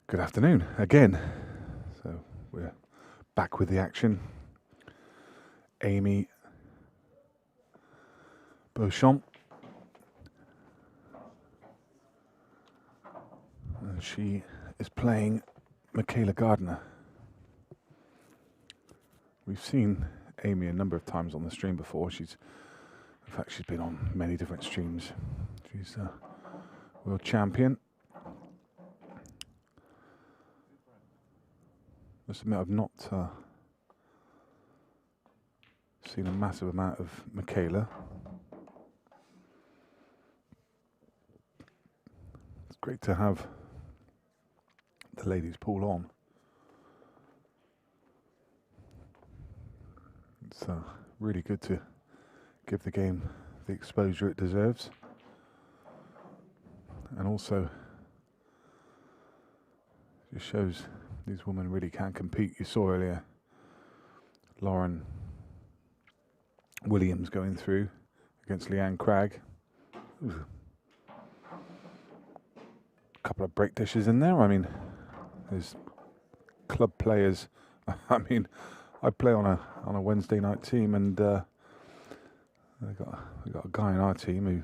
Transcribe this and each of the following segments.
Good afternoon again. So we're back with the action. Amy Beauchamp. And she is playing Michaela Gardner. We've seen Amy a number of times on the stream before. In fact, she's been on many different streams. She's a world champion. Must admit, I've not seen a massive amount of Michaela. It's great to have the ladies pool on. It's really good to give the game the exposure it deserves. And also, it shows these women really can compete. You saw earlier Lauren Williams going through against Leanne Cragg. A couple of break dishes in there. I mean, there's club players. I mean, I play on a Wednesday night team, and we got a guy in our team who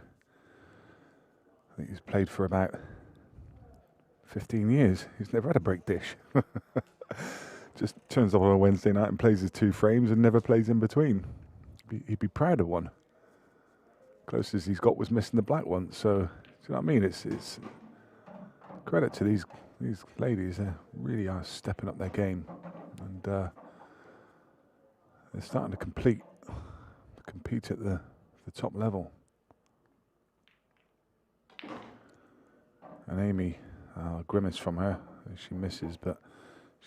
I think he's played for about 15 years. He's never had a break dish. Just turns up on a Wednesday night and plays his 2 frames and never plays in between. He'd be proud of one. Closest he's got was missing the black one. So, do you know what I mean? It's credit to these ladies. They really are stepping up their game, and they're starting to compete at the top level. And Amy, grimace from her, she misses, but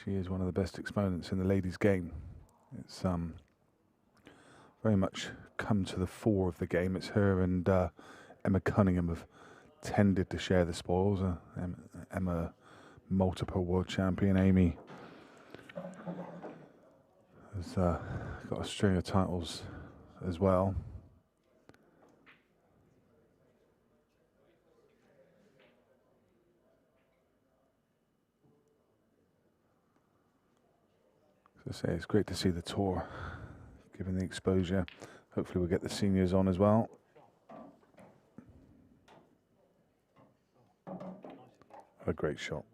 she is one of the best exponents in the ladies' game. It's very much come to the fore of the game. It's her and Emma Cunningham have tended to share the spoils. Emma, multiple world champion. Amy has got a string of titles as well. As I say, it's great to see the tour given the exposure. Hopefully we'll get the seniors on as well. A great shot.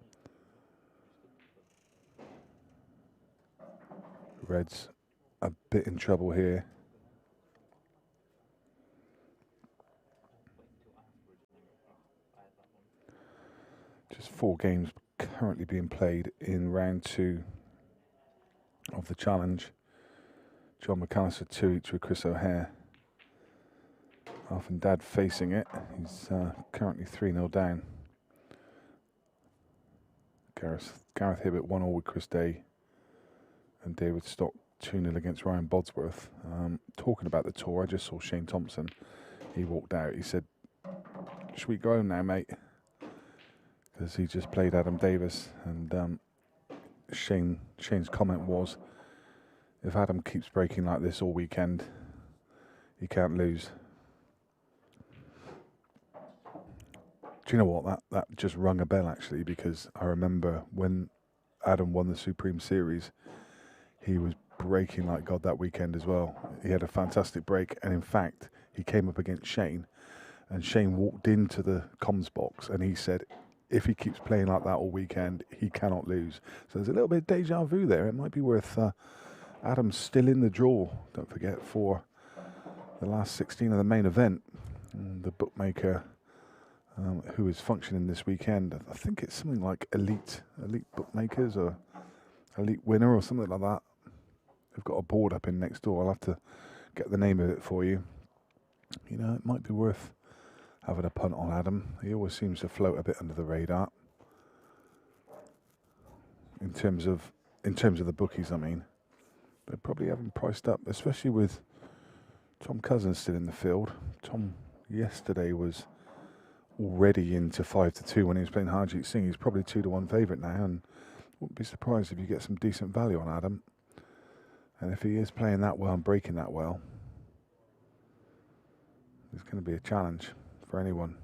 Reds a bit in trouble here. Just 4 games currently being played in round 2 of the challenge. John McAllister 2 each with Chris O'Hare. Alf and Dad facing it. He's currently 3-0 down. Gareth Hibbert 1-1 with Chris Day. And David Stock 2-0 against Ryan Bodsworth. Talking about the tour, I just saw Shane Thompson. He walked out. He said, "Should we go home now, mate?" Because he just played Adam Davis. And Shane's comment was, if Adam keeps breaking like this all weekend, he can't lose. Do you know what? That just rung a bell, actually, because I remember when Adam won the Supreme Series, he was breaking like God that weekend as well. He had a fantastic break, and in fact, he came up against Shane, and Shane walked into the comms box, and he said, if he keeps playing like that all weekend, he cannot lose. So there's a little bit of deja vu there. It might be worth Adam still in the draw, don't forget, for the last 16 of the main event. And the bookmaker who is functioning this weekend, I think it's something like Elite Bookmakers or Elite Winner or something like that. They've got a board up in next door. I'll have to get the name of it for you. You know, it might be worth having a punt on Adam. He always seems to float a bit under the radar. In terms of the bookies, I mean. They probably haven't priced up, especially with Tom Cousins still in the field. Tom yesterday was already into 5-2 when he was playing Harjeet Singh. He's probably 2-1 favourite now, and wouldn't be surprised if you get some decent value on Adam. And if he is playing that well and breaking that well, it's going to be a challenge for anyone.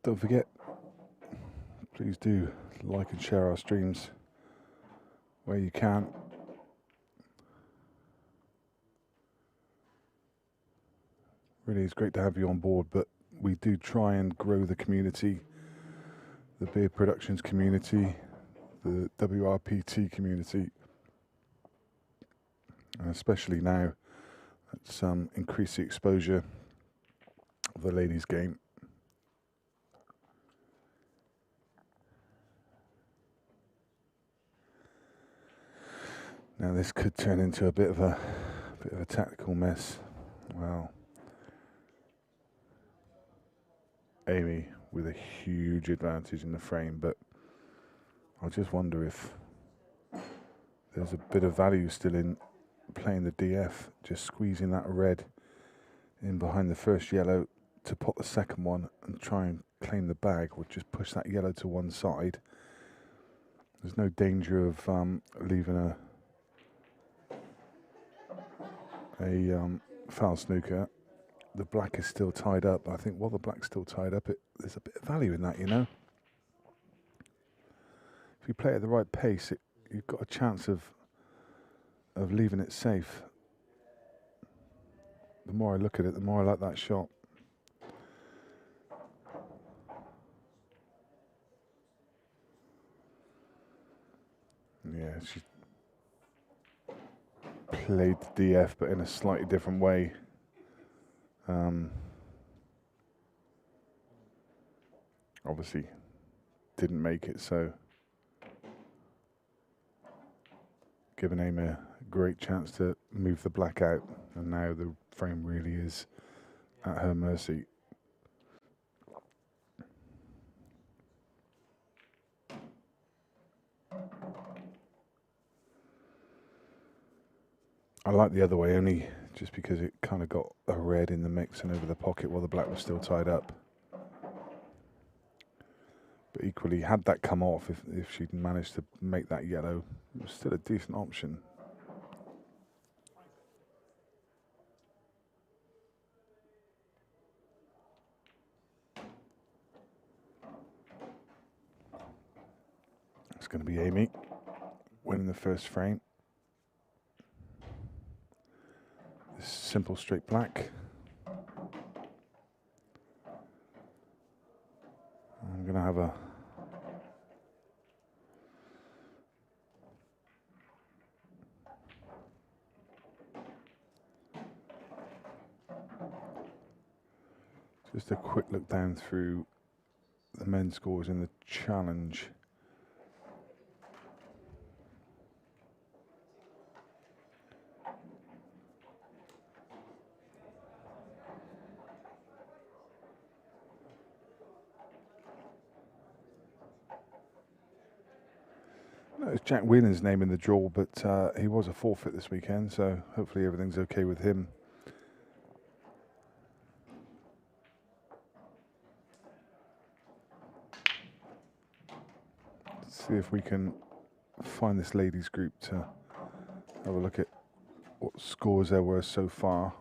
Don't forget, please do like and share our streams where you can. Really, it's great to have you on board, but we do try and grow the community, the beer productions community, the WRPT community, and especially now, let's increase the exposure of the ladies' game. Now this could turn into a bit of a tactical mess. Well, Amy with a huge advantage in the frame, but I just wonder if there's a bit of value still in playing the DF, just squeezing that red in behind the first yellow to pop the second one and try and claim the bag, or just push that yellow to one side. There's no danger of leaving a foul snooker. The black is still tied up. I think while the black's still tied up, there's a bit of value in that, you know. If you play at the right pace, you've got a chance of leaving it safe. The more I look at it, the more I like that shot. Yeah, she played the DF, but in a slightly different way. Obviously, didn't make it, so giving Amy a great chance to move the black out, and now the frame really is at her mercy. I like the other way, only just because it kind of got a red in the mix and over the pocket while the black was still tied up. But equally, had that come off, if she'd managed to make that yellow, it was still a decent option. It's going to be Amy winning the first frame. This simple straight black. I'm going to have a just a quick look down through the men's scores in the challenge. No, it's Jack Whelan's name in the draw, but he was a forfeit this weekend, so hopefully everything's okay with him. Let's see if we can find this ladies group to have a look at what scores there were so far.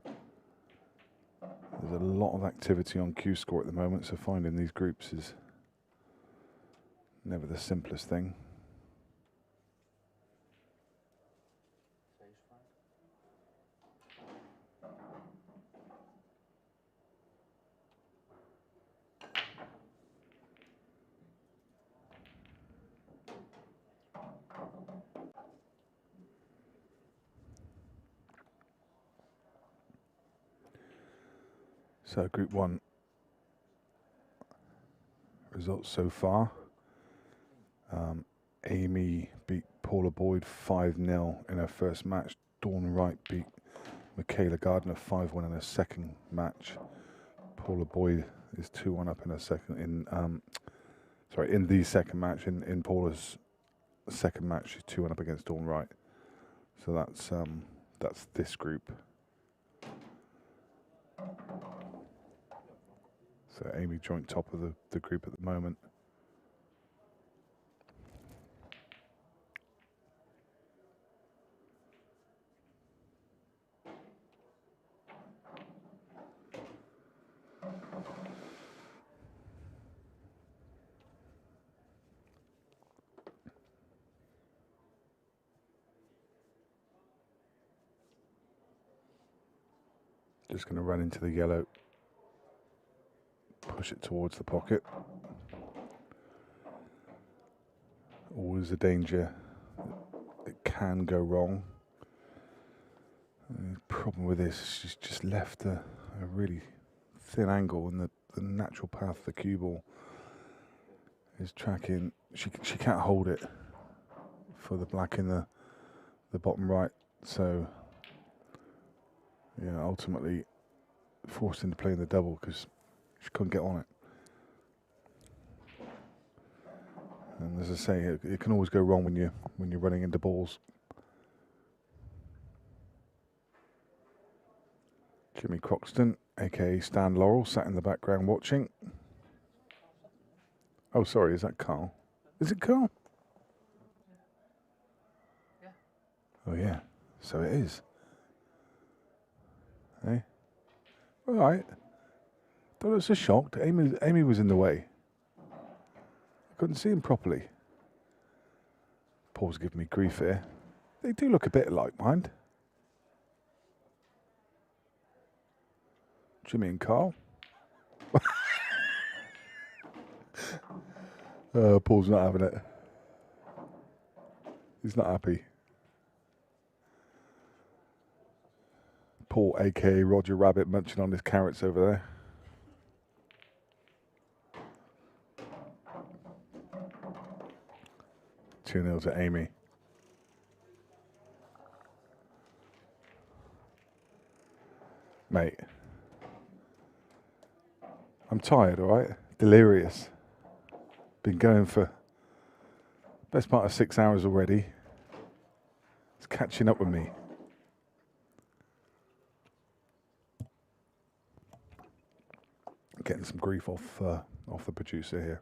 There's a lot of activity on Q Score at the moment, so finding these groups is never the simplest thing. So Group 1 results so far. Amy beat Paula Boyd 5-0 in her first match. Dawn Wright beat Michaela Gardner 5-1 in her second match. Paula Boyd is 2-1 up in her second in the second match. In Paula's second match, she's 2-1 up against Dawn Wright. So that's this group. So Amy joint top of the group at the moment. Just going to run into the yellow, push it towards the pocket. Always a danger. It can go wrong. The problem with this is she's just left a really thin angle, and the natural path of the cue ball is tracking. She can't hold it for the black in the bottom right, so yeah, ultimately forced into playing the double because she couldn't get on it. And as I say, it can always go wrong when you're running into balls. Jimmy Croxton, aka Stan Laurel, sat in the background watching. Oh, sorry, is that Carl? Is it Carl? Yeah. Oh, yeah. So it is. Hey? All right. Thought I was just shocked. Amy was in the way. I couldn't see him properly. Paul's giving me grief here. They do look a bit alike, mind. Jimmy and Carl. Paul's not having it. He's not happy. Paul, aka Roger Rabbit, munching on his carrots over there. Two 0 to Amy. Mate. I'm tired, alright? Delirious. Been going for best part of 6 hours already. It's catching up with me. Getting some grief off the producer here.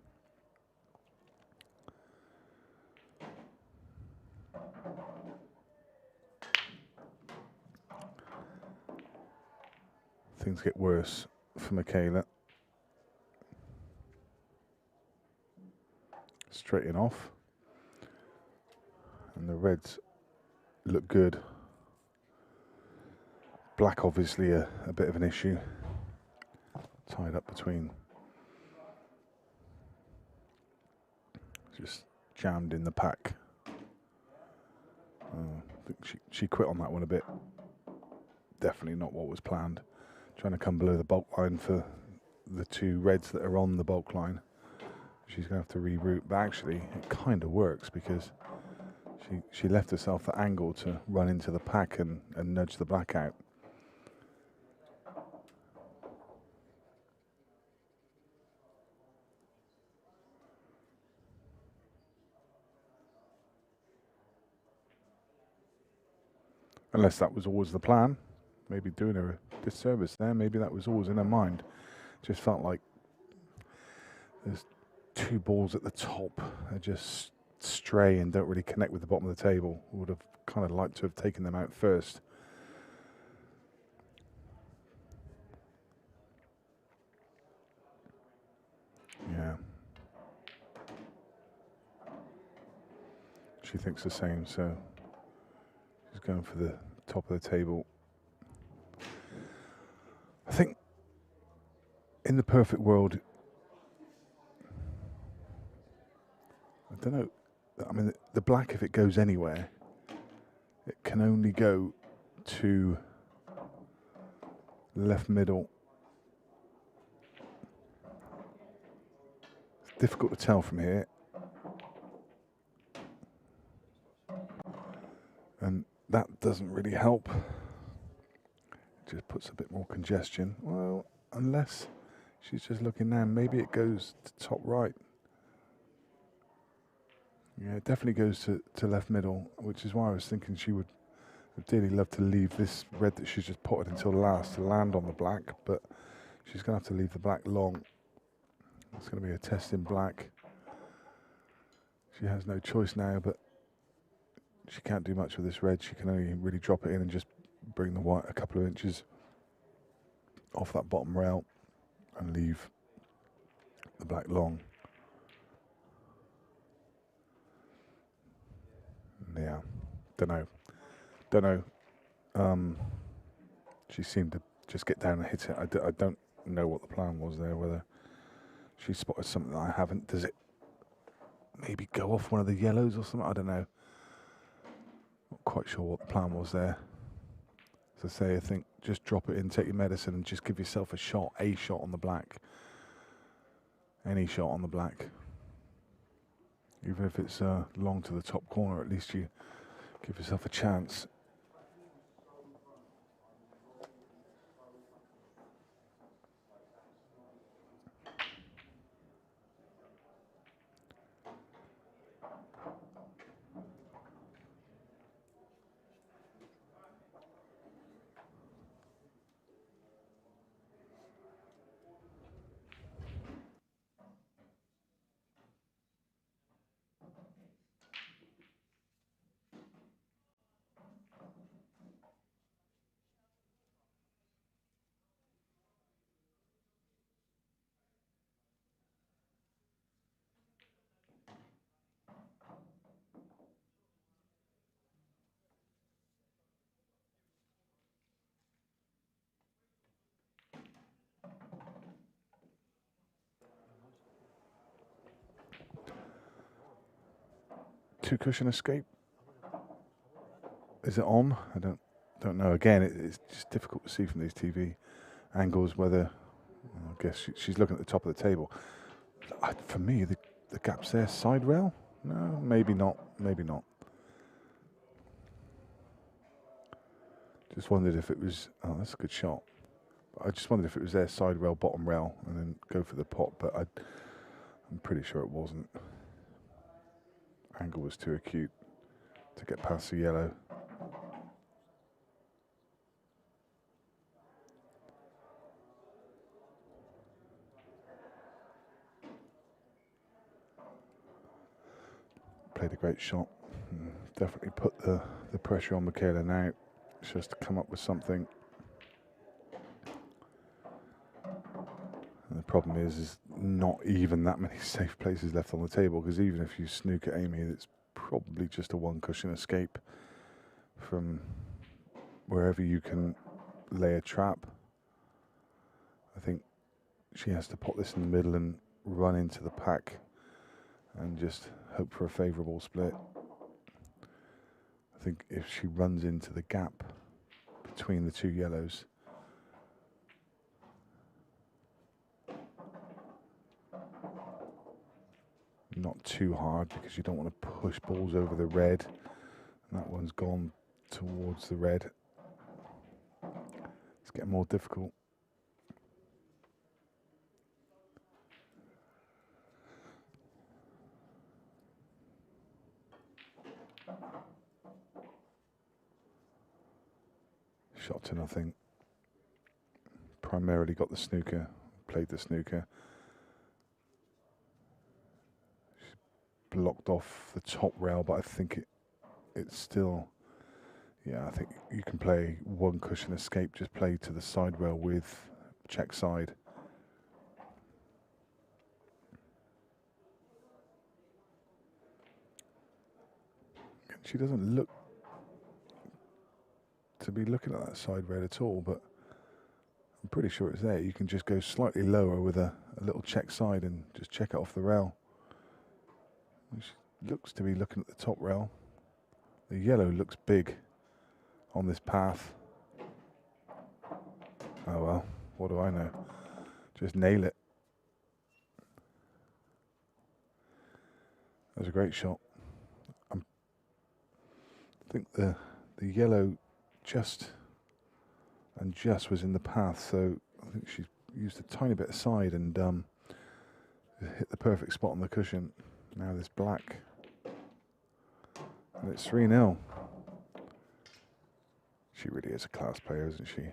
Things get worse for Michaela. Straighten off. And the reds look good. Black obviously a bit of an issue. Tied up between. Just jammed in the pack. I think she quit on that one a bit. Definitely not what was planned. Trying to come below the bulk line for the two reds that are on the bulk line. She's going to have to reroute, but actually it kind of works because she left herself the angle to run into the pack and nudge the black out. Unless that was always the plan. Maybe doing her a disservice there. Maybe that was always in her mind. Just felt like there's two balls at the top are just stray and don't really connect with the bottom of the table. Would have kind of liked to have taken them out first. Yeah. She thinks the same, so she's going for the top of the table. I think in the perfect world, I don't know, I mean, the black, if it goes anywhere, it can only go to left middle. It's difficult to tell from here. And that doesn't really help. It just puts a bit more congestion. Well, unless she's just looking now, maybe it goes to top right. Yeah, it definitely goes to left middle, which is why I was thinking she would dearly love to leave this red that she's just potted until last to land on the black, but she's going to have to leave the black long. It's going to be a test in black. She has no choice now, but she can't do much with this red. She can only really drop it in and just bring the white a couple of inches off that bottom rail and leave the black long. Yeah, don't know. She seemed to just get down and hit it. I don't know what the plan was there, whether she spotted something that I haven't. Does it maybe go off one of the yellows or something? I don't know. Not quite sure what the plan was there. As I say, I think just drop it in, take your medicine, and just give yourself a shot on the black. Any shot on the black. Even if it's long to the top corner, at least you give yourself a chance. Two cushion escape. Is it on? I don't know. Again, it's just difficult to see from these TV angles whether. I guess she's looking at the top of the table. For me, the gap's there. Side rail? No, maybe not. Maybe not. Just wondered if it was. Oh, that's a good shot. I just wondered if it was their side rail, bottom rail, and then go for the pot. But I'm pretty sure it wasn't. Angle was too acute to get past the yellow. Played a great shot. Definitely put the pressure on Michaela now. She has to come up with something. And the problem is not even that many safe places left on the table, because even if you snooker Amy, it's probably just a one cushion escape from wherever you can lay a trap. I think she has to put this in the middle and run into the pack and just hope for a favourable split. I think if she runs into the gap between the two yellows, not too hard, because you don't want to push balls over the red. And that one's gone towards the red. It's getting more difficult. Shot to nothing. Primarily got the snooker, played the snooker. She's blocked off the top rail, but I think it's still, yeah, I think you can play one cushion escape, just play to the side rail with check side. She doesn't look to be looking at that side rail at all, but I'm pretty sure it's there. You can just go slightly lower with a little check side and just check it off the rail. She looks to be looking at the top rail. The yellow looks big on this path. Oh well, what do I know? Just nail it. That was a great shot. I think the yellow just was in the path, so I think she used a tiny bit of side and hit the perfect spot on the cushion. Now this black, and it's 3-0. She really is a class player, isn't she?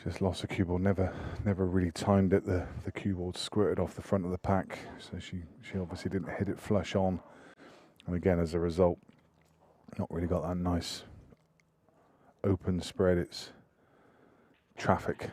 Just lost a cue ball, never really timed it. The cue ball squirted off the front of the pack, so she obviously didn't hit it flush on. And again, as a result, not really got that nice open spread. It's traffic.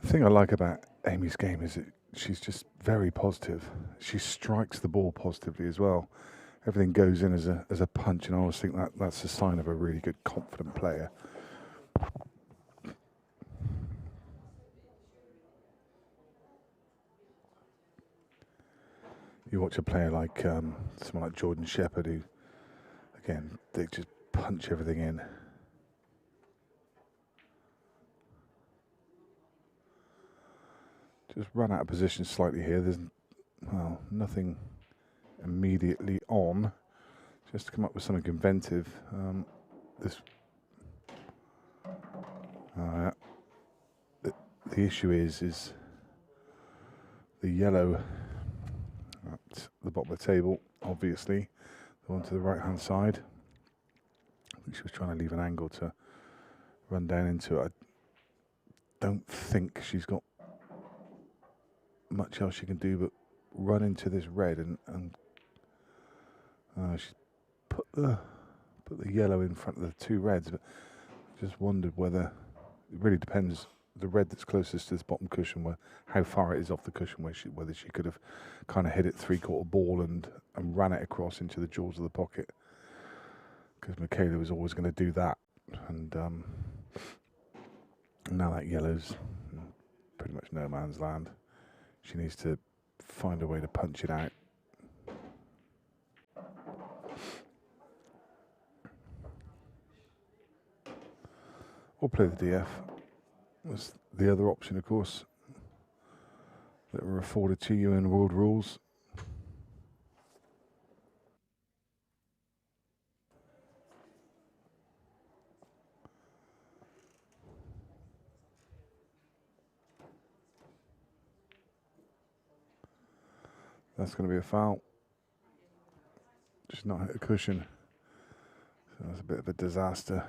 The thing I like about Amy's game is that she's just very positive. She strikes the ball positively as well. Everything goes in as a punch, and I always think that's a sign of a really good, confident player. You watch a player like someone like Jordan Shepherd, who, again, they just punch everything in. Just run out of position slightly here. There's, well, nothing immediately on. Just to come up with something inventive. This. The issue is the yellow at the bottom of the table, obviously, the one to the right hand side. I think she was trying to leave an angle to run down into it. I don't think she's got much else she can do but run into this red and she's put the yellow in front of the two reds, but just wondered whether it really depends. The red that's closest to this bottom cushion, how far it is off the cushion, whether she could have kind of hit it 3/4 ball and ran it across into the jaws of the pocket. Because Michaela was always going to do that, and now that yellow's pretty much no man's land. She needs to find a way to punch it out. Or play the DF. Was the other option, of course, that were afforded to you in world rules. That's going to be a foul. Just not hit a cushion. So that's a bit of a disaster.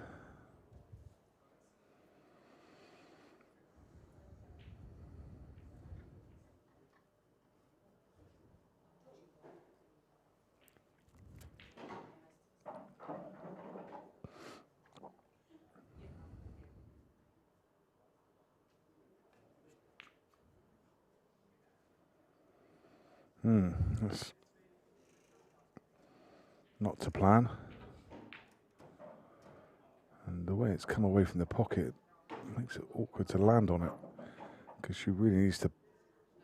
That's not to plan. And the way it's come away from the pocket makes it awkward to land on it, because she really needs to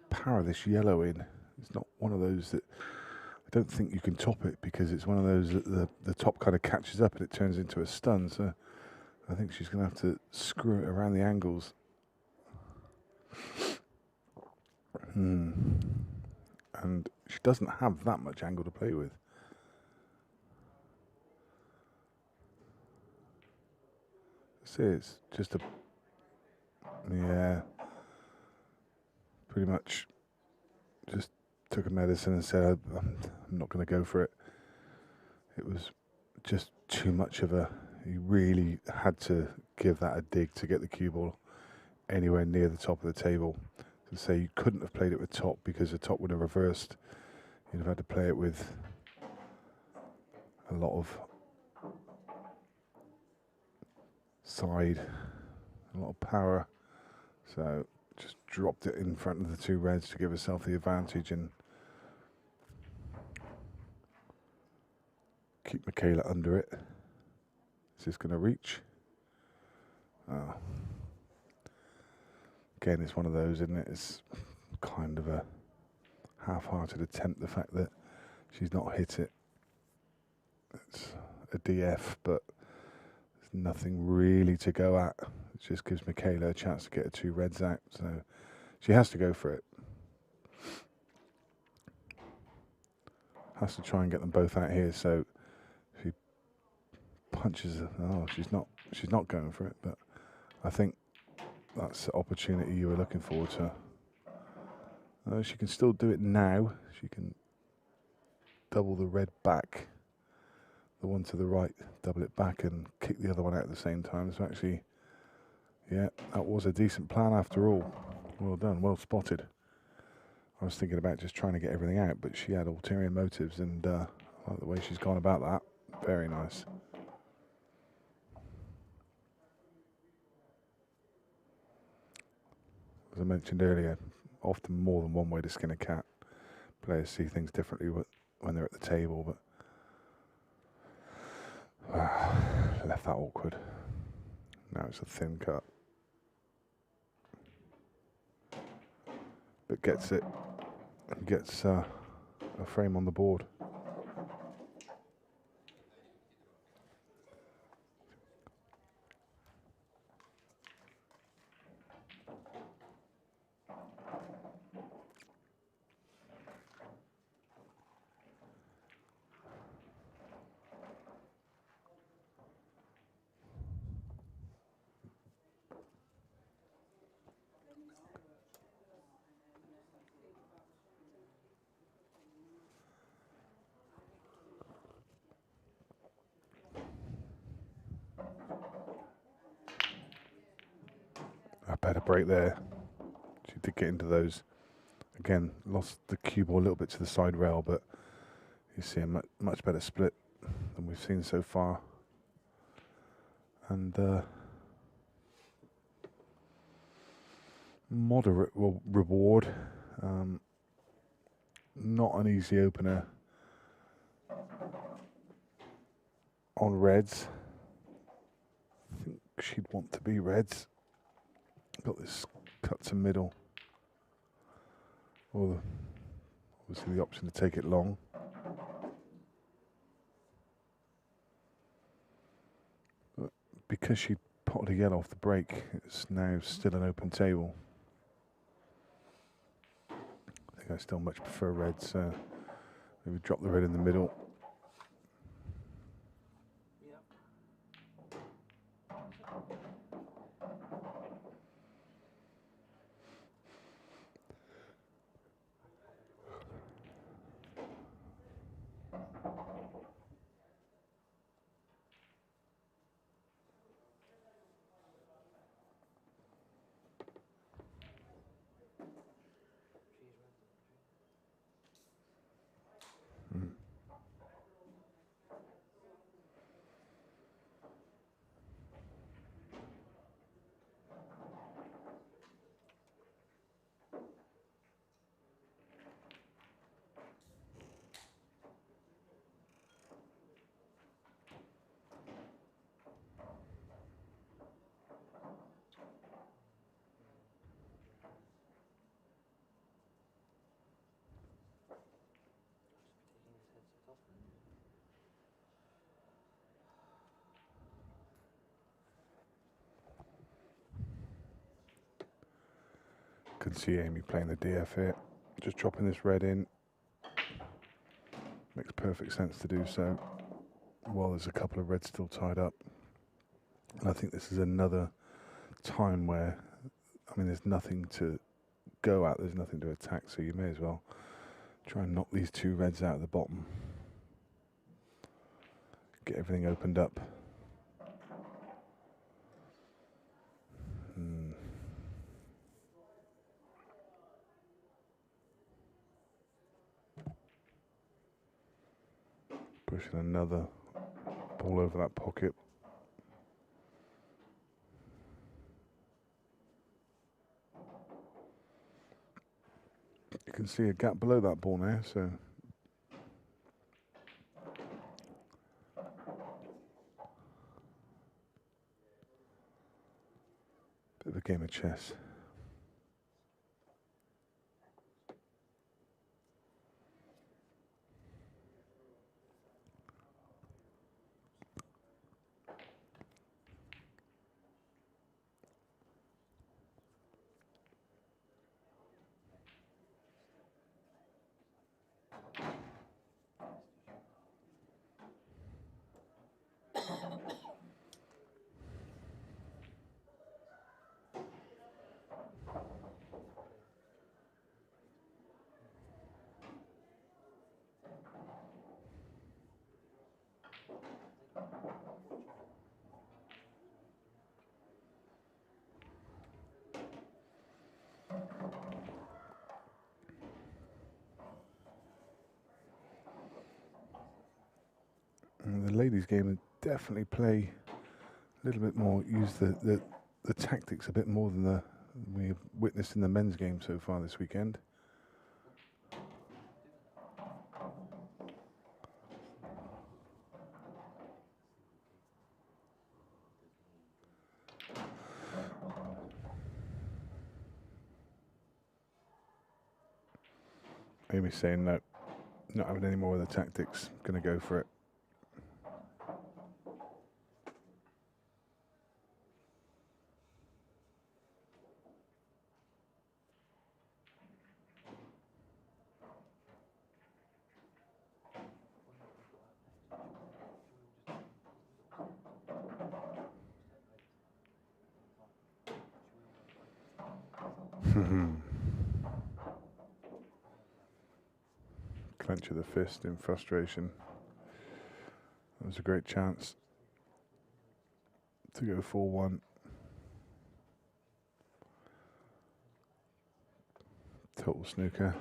power this yellow in. It's not one of those that I don't think you can top it, because it's one of those that the top kind of catches up and it turns into a stun. So I think she's going to have to screw it around the angles. And she doesn't have that much angle to play with. See, it's just pretty much just took a medicine and said, I'm not going to go for it. It was just too much of you really had to give that a dig to get the cue ball anywhere near the top of the table. To say you couldn't have played it with top, because the top would have reversed. You'd have had to play it with a lot of side, a lot of power. So just dropped it in front of the two reds to give herself the advantage and keep Michaela under it. Is this going to reach? Oh. Again, it's one of those, isn't it? It's kind of a half-hearted attempt, the fact that she's not hit it. It's a DF, but there's nothing really to go at. It just gives Michaela a chance to get her two reds out, so she has to go for it. Has to try and get them both out here, so if she punches her, she's not going for it, but I think that's the opportunity you were looking forward to. She can still do it now. She can double the red back, the one to the right, double it back and kick the other one out at the same time. So actually, yeah, that was a decent plan after all. Well done, well spotted. I was thinking about just trying to get everything out, but she had ulterior motives, and I like the way she's gone about that. Very nice. As I mentioned earlier, often more than one way to skin a cat. Players see things differently when they're at the table, but left that awkward. Now it's a thin cut. But gets it, and gets a frame on the board. better break there. She did get into those. Again, lost the cue ball a little bit to the side rail, but you see a much better split than we've seen so far. And moderate reward. Not an easy opener on reds. I think she'd want to be reds. Got this cut to middle. Or obviously the option to take it long. But because she potted a yellow off the break, it's now still an open table. I think I still much prefer reds. Maybe drop the red in the middle. Can see Amy playing the DF here. Just dropping this red in. Makes perfect sense to do so. Well, there's a couple of reds still tied up. And I think this is another time where, I mean, there's nothing to go at, there's nothing to attack, so you may as well try and knock these two reds out at the bottom. Get everything opened up. Pushing another ball over that pocket. You can see a gap below that ball now, so bit of a game of chess. And the ladies' game would definitely play a little bit more, use the tactics a bit more than we've witnessed in the men's game so far this weekend. Amy's saying no, not having any more of the tactics, going to go for it. Clench of the fist in frustration. That was a great chance to go 4-1. Total snooker.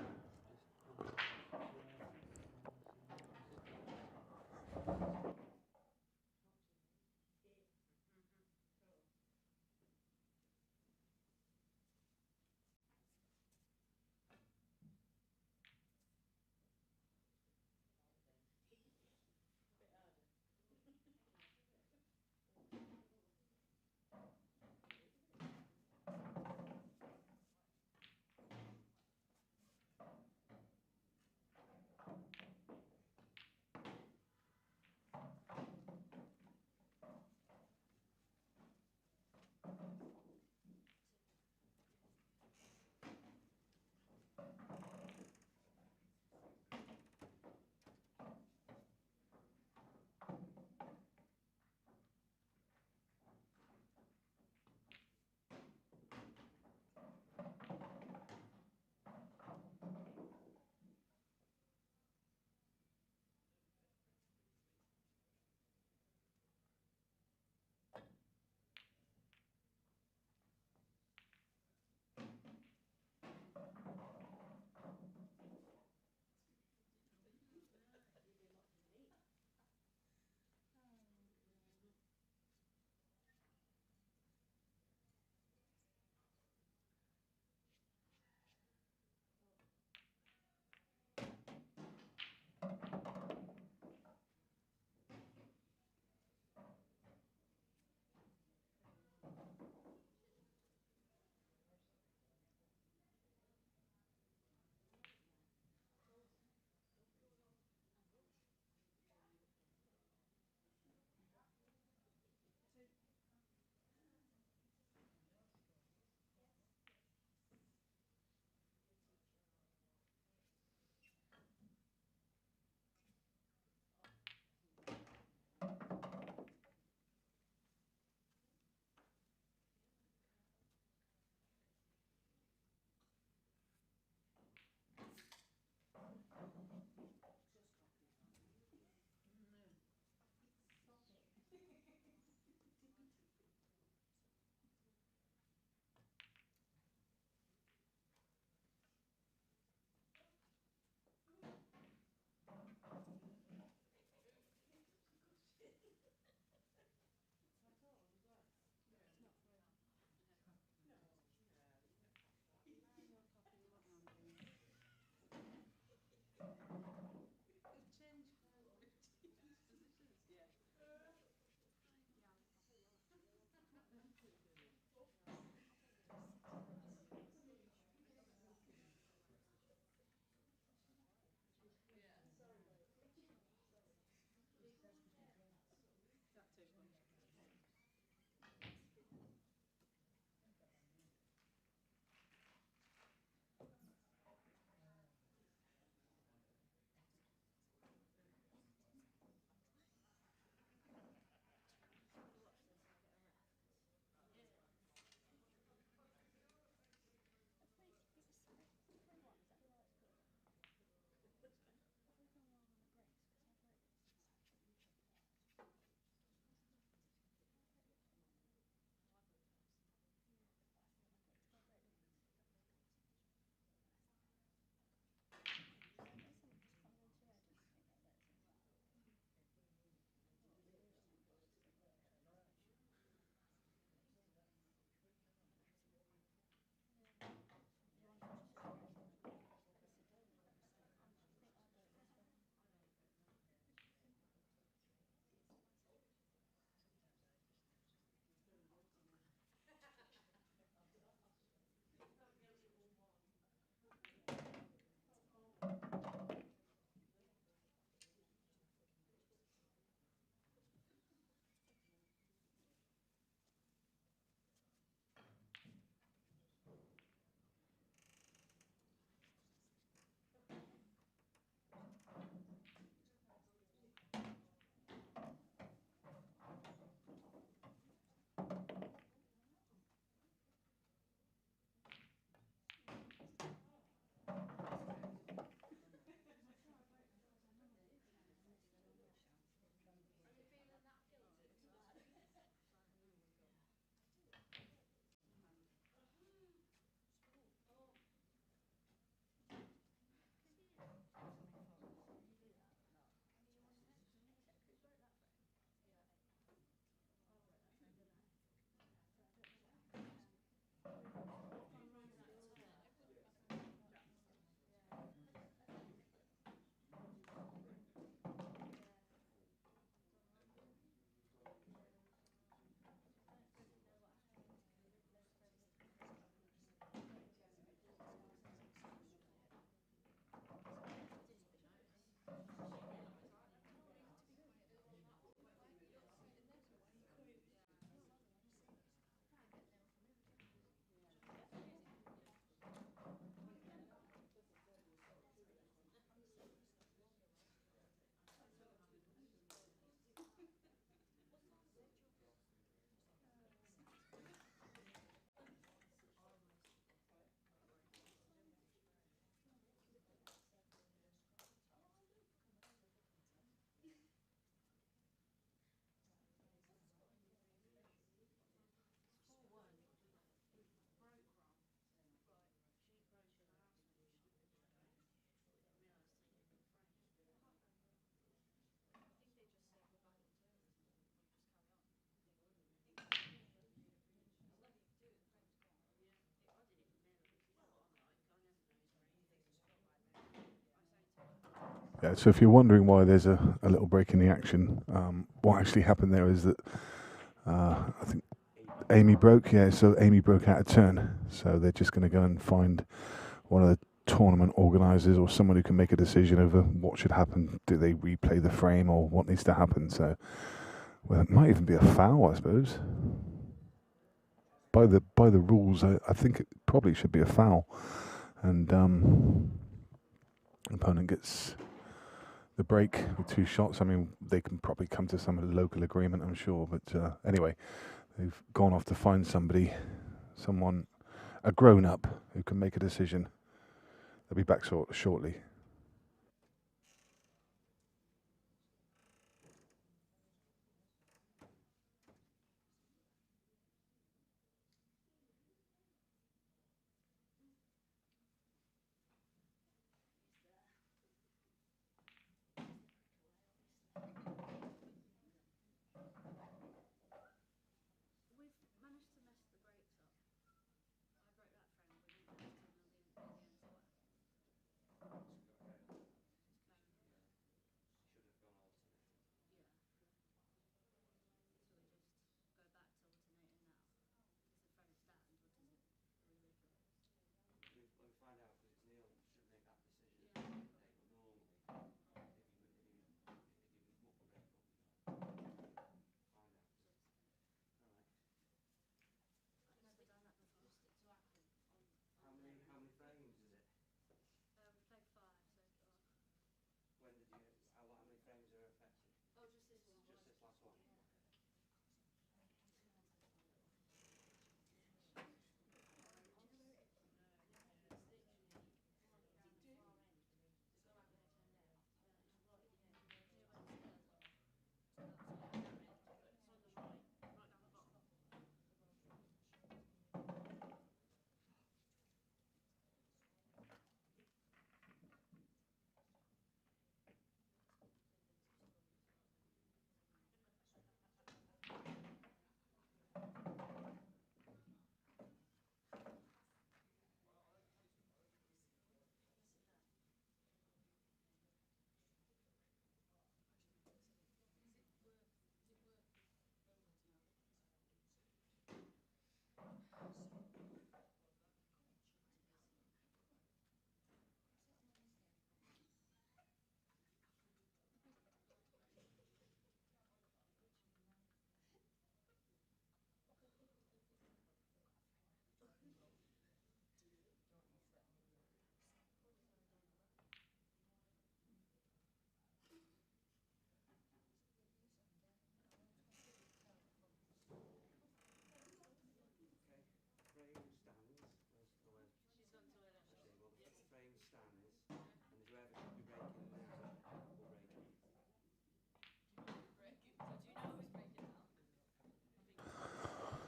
Yeah, so if you're wondering why there's a little break in the action, what actually happened there is that I think Amy broke. Yeah, so Amy broke out of turn. So they're just going to go and find one of the tournament organisers or someone who can make a decision over what should happen. Do they replay the frame or what needs to happen? So, well, it might even be a foul, I suppose. By the rules, I think it probably should be a foul, and opponent gets the break with 2 shots. I mean, they can probably come to some local agreement, I'm sure. But anyway, they've gone off to find someone, a grown up who can make a decision. They'll be back shortly.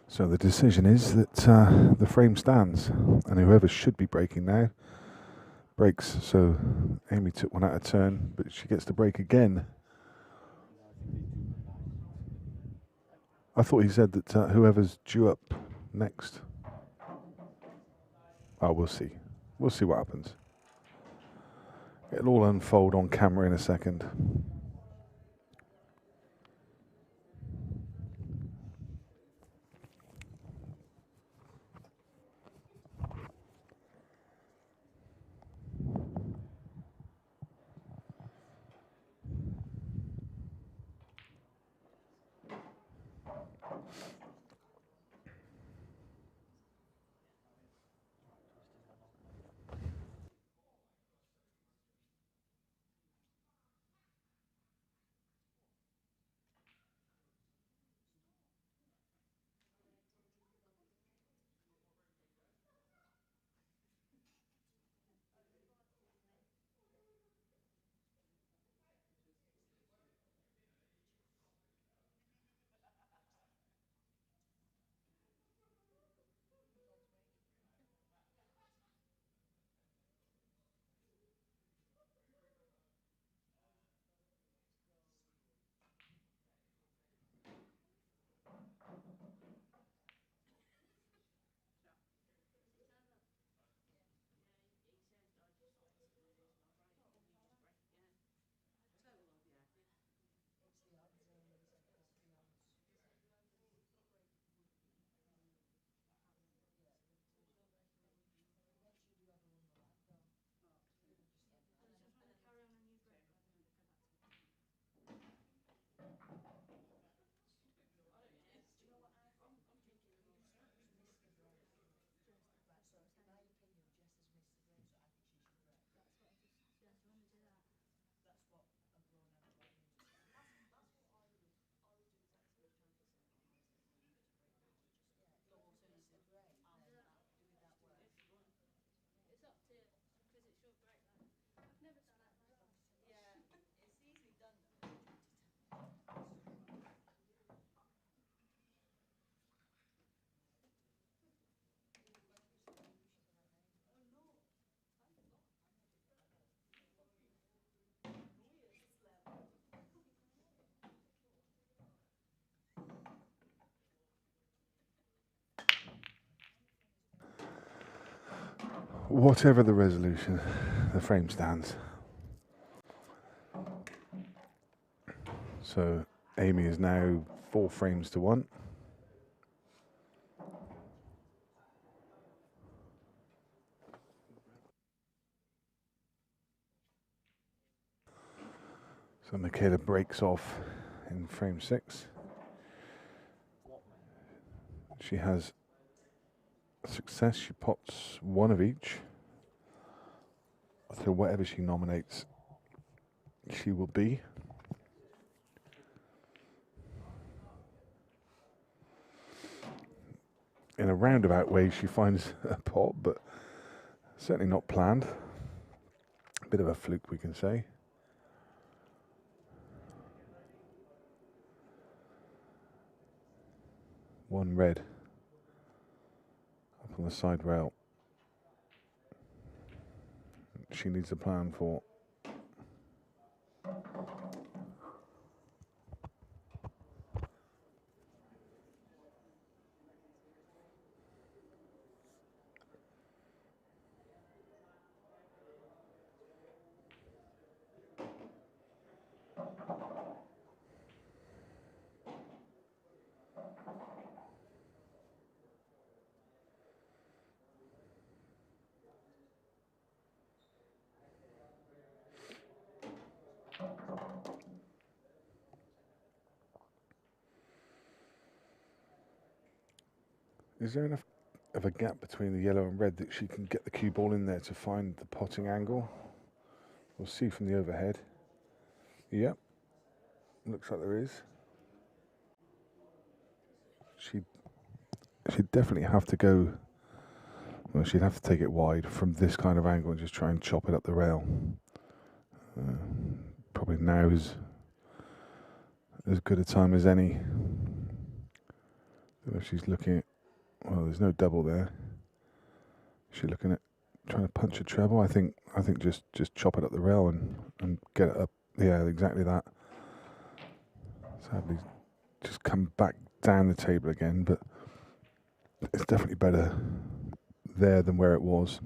So the decision is that the frame stands, and whoever should be breaking now breaks. So Amy took one out of turn, but she gets to break again. I thought he said that whoever's due up next. Oh, we'll see. We'll see what happens. It'll all unfold on camera in a second. Whatever the resolution, the frame stands. So Amy is now 4 frames to 1. So Michaela breaks off in frame 6. She has success. She pots 1 of each. So whatever she nominates, she will be. In a roundabout way, she finds a pot, but certainly not planned. A bit of a fluke, we can say. One red up on the side rail. She needs a plan for. Is there enough of a gap between the yellow and red that she can get the cue ball in there to find the potting angle? We'll see from the overhead. Yep, looks like there is. She'd definitely have to go. Well, she'd have to take it wide from this kind of angle and just try and chop it up the rail. Probably now is as good a time as any. If she's looking at, well, there's no double there. Is she looking at trying to punch a treble? I think just chop it up the rail and get it up. Yeah, exactly that. Sadly, just come back down the table again, but it's definitely better there than where it was.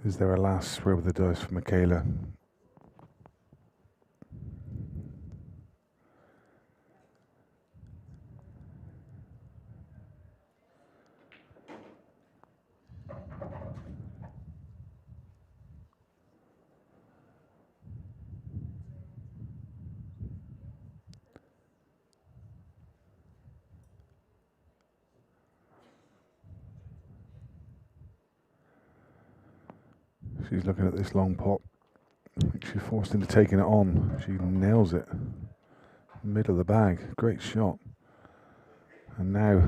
Is there a last throw of the dice for Michaela? She's looking at this long pot. She's forced into taking it on. She nails it. Middle of the bag. Great shot. And now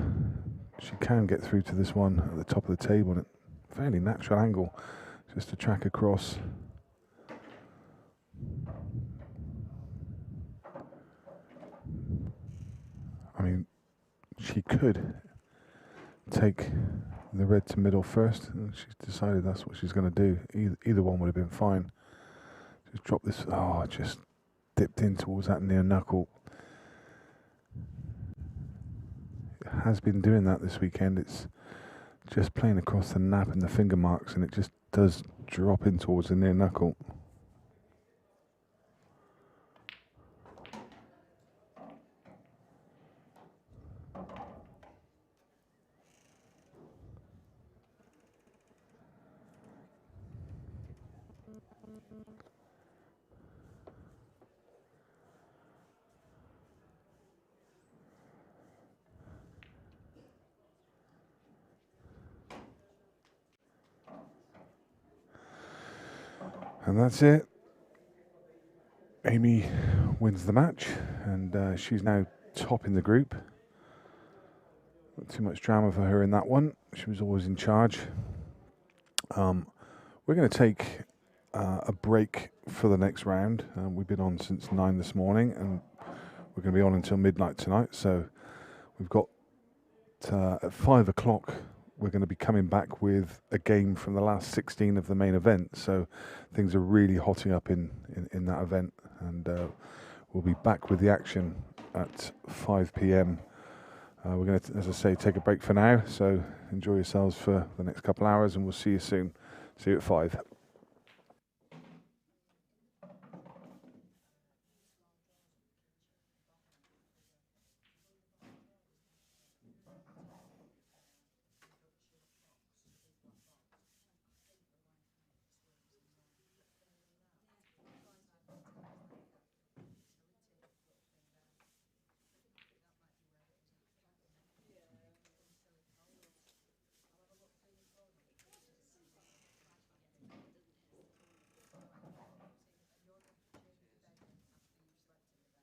she can get through to this one at the top of the table at a fairly natural angle, just to track across. I mean, she could take the red to middle first, and she's decided that's what she's going to do. Either one would have been fine. Just drop this. Oh, just dipped in towards that near knuckle. It has been doing that this weekend. It's just playing across the nap and the finger marks, and it just does drop in towards the near knuckle. And that's it. Amy wins the match, and she's now top in the group. Not too much drama for her in that one. She was always in charge. We're going to take a break for the next round. We've been on since 9 this morning, and we're going to be on until midnight tonight. So we've got at 5 o'clock. We're going to be coming back with a game from the last 16 of the main event. So things are really hotting up in that event. And we'll be back with the action at 5 p.m. We're going to, as I say, take a break for now. So enjoy yourselves for the next couple of hours, and we'll see you soon. See you at 5.